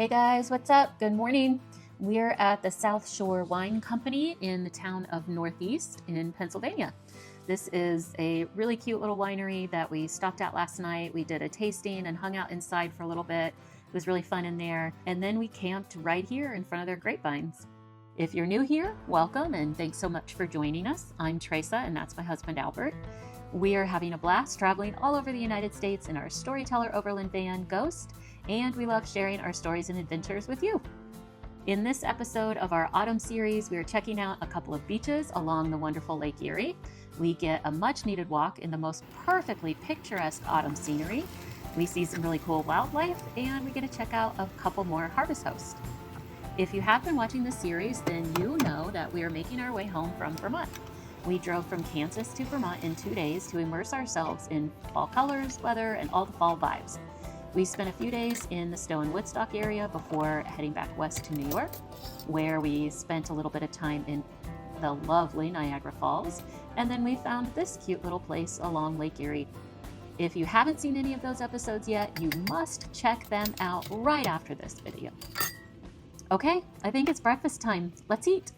Hey guys, what's up? Good morning. We're at the South Shore Wine Company in the town of Northeast in Pennsylvania. This is a really cute little winery that we stopped at last night. We did a tasting and hung out inside for a little bit. It was really fun in there. And then we camped right here in front of their grapevines. If you're new here, welcome and thanks so much for joining us. I'm Teresa and that's my husband Albert. We are having a blast traveling all over the United States in our Storyteller Overland van, Ghost, and we love sharing our stories and adventures with you. In this episode of our autumn series, we are checking out a couple of beaches along the wonderful Lake Erie. We get a much needed walk in the most perfectly picturesque autumn scenery. We see some really cool wildlife, and we get to check out a couple more harvest hosts. If you have been watching this series, then you know that we are making our way home from Vermont. We drove from Kansas to Vermont in 2 days to immerse ourselves in fall colors, weather, and all the fall vibes. We spent a few days in the Stowe and Woodstock area before heading back west to New York, where we spent a little bit of time in the lovely Niagara Falls, and then we found this cute little place along Lake Erie. If you haven't seen any of those episodes yet, you must check them out right after this video. Okay, I think it's breakfast time. Let's eat.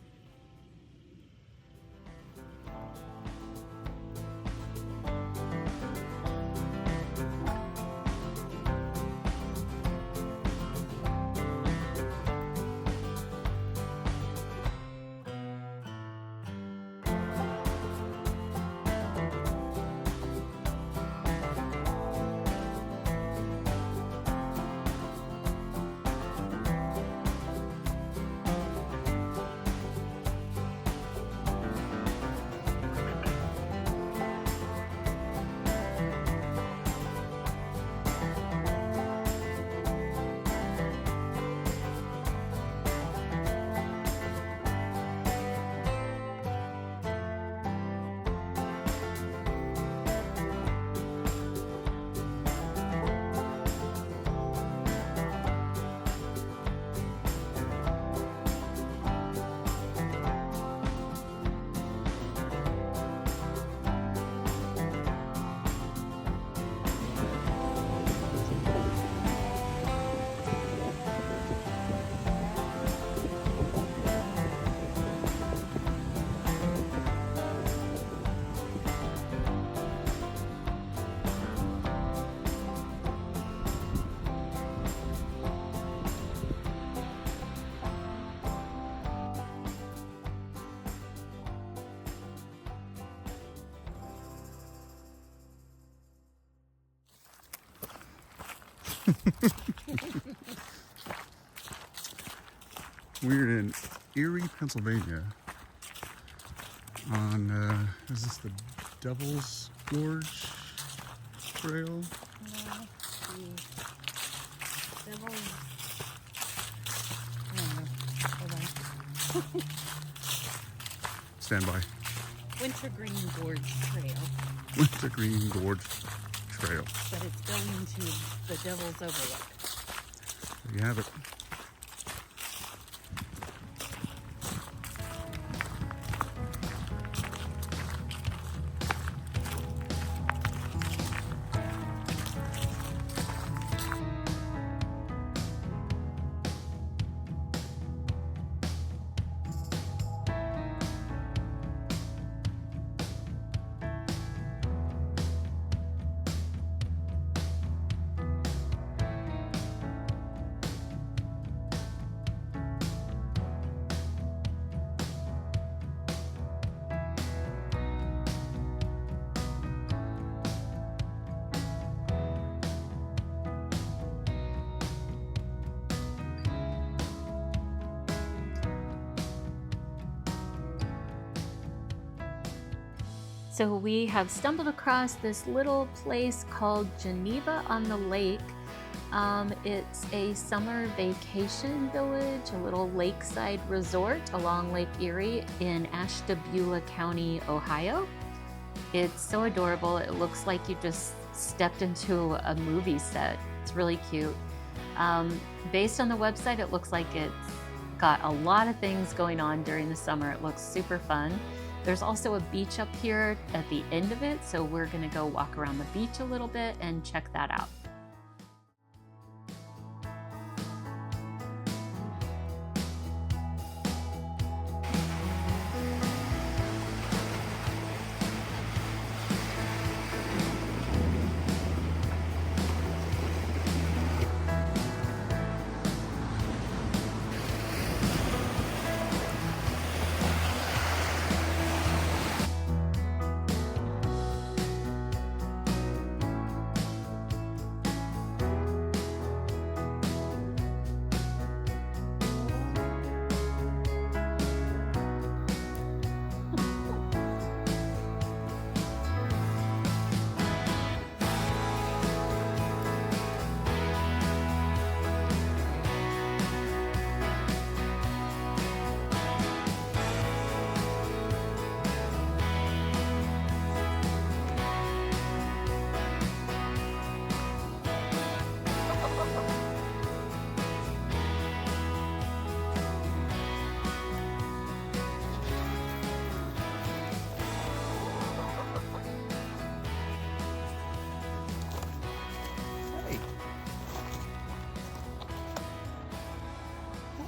We're in Erie, Pennsylvania on, is this the Devil's Gorge Trail? No, Devil's... I don't know. Hold on. Stand by. Wintergreen Gorge Trail. Wintergreen Gorge Trail. But it's going to the Devil's Overlook. There you have it. So we have stumbled across this little place called Geneva-on-the-Lake. It's a summer vacation village, a little lakeside resort along Lake Erie in Ashtabula County, Ohio. It's so adorable. It looks like you just stepped into a movie set. It's really cute. Based on the website, it looks like it's got a lot of things going on during the summer. It looks super fun. There's also a beach up here at the end of it, so we're gonna go walk around the beach a little bit and check that out.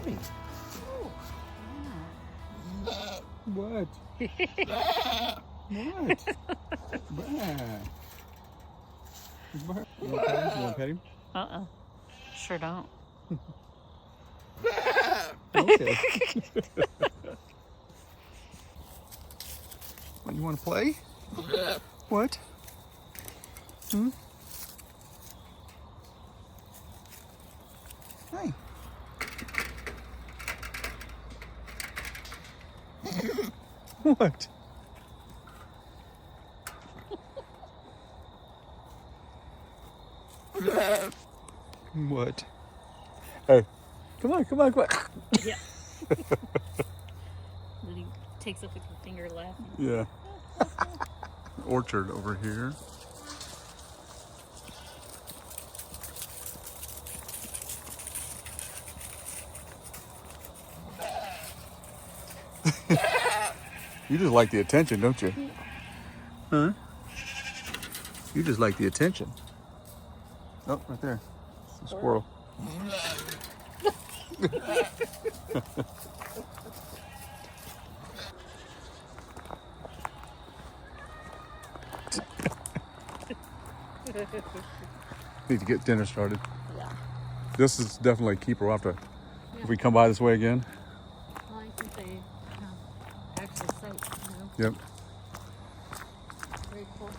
Hey. What? What? You want to pet him? Sure don't. Okay. What, you want to play? What? Hmm? Hey. What? What? Hey, come on. Yeah. Then he takes up with your finger laughing. Yeah. Orchard over here. You just like the attention, don't you? Huh? You just like the attention. Oh, right there. It's a squirrel. Need to get dinner started. Yeah. This is definitely a keeper. We'll have to, if we come by this way again. Well, I think they have actual sites, you know. Yep. Very cool.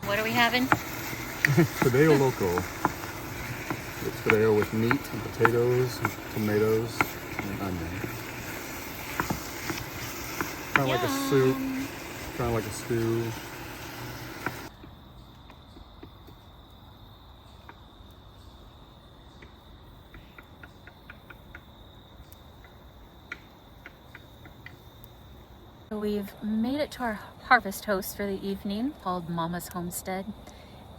What are we having? Fideo loco. It's fideo with meat and potatoes, and tomatoes, and onion. Kind of like a soup. Kind of like a stew. We've made it to our harvest host for the evening called Mama's Homestead.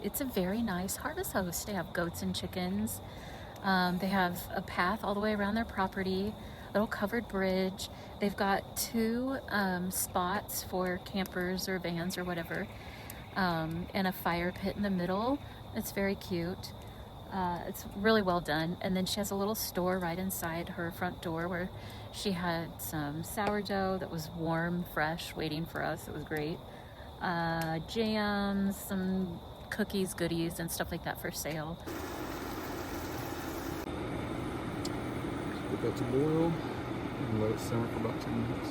It's a very nice harvest host. They have goats and chickens. They have a path all the way around their property, a little covered bridge. They've got two spots for campers or vans or whatever, and a fire pit in the middle. It's very cute. It's really well done. And then she has a little store right inside her front door where she had some sourdough that was warm, fresh, waiting for us. It was great. Jams, some cookies, goodies, and stuff like that for sale. Put that to boil and let it simmer for about 10 minutes.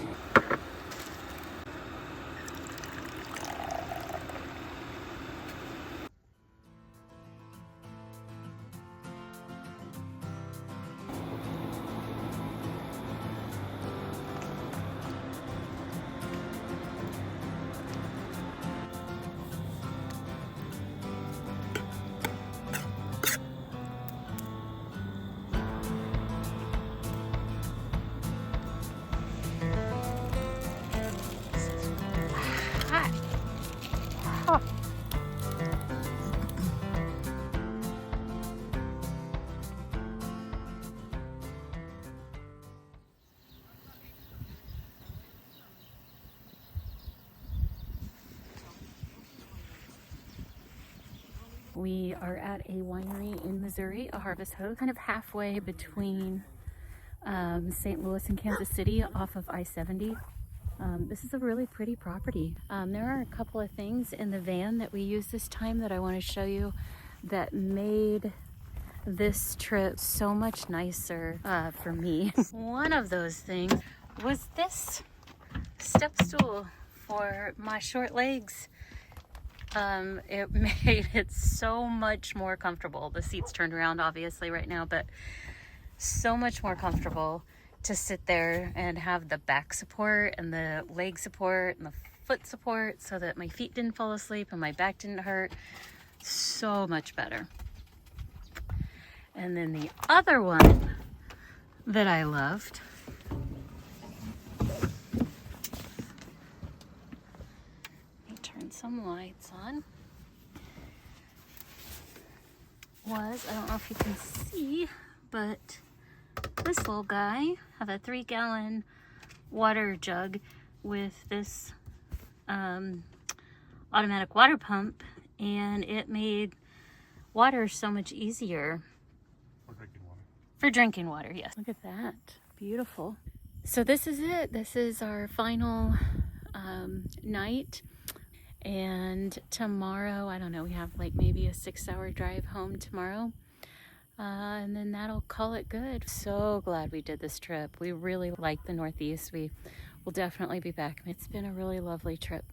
We are at a winery in Missouri, a harvest host, kind of halfway between St. Louis and Kansas City off of I-70. This is a really pretty property. There are a couple of things in the van that we used this time that I want to show you that made this trip so much nicer for me. One of those things was this step stool for my short legs. It made it so much more comfortable. The seat's turned around obviously right now, but so much more comfortable to sit there and have the back support and the leg support and the foot support so that my feet didn't fall asleep and my back didn't hurt. So much better. And then the other one that I loved some lights on was, I don't know if you can see, but this little guy have a 3-gallon water jug with this automatic water pump, and it made water so much easier. For drinking water. For drinking water, yes. Look at that. Beautiful. So this is it. This is our final night. And tomorrow, I don't know, we have like maybe a 6-hour drive home tomorrow. And then that'll call it good. So glad we did this trip. We really like the Northeast. We will definitely be back. It's been a really lovely trip.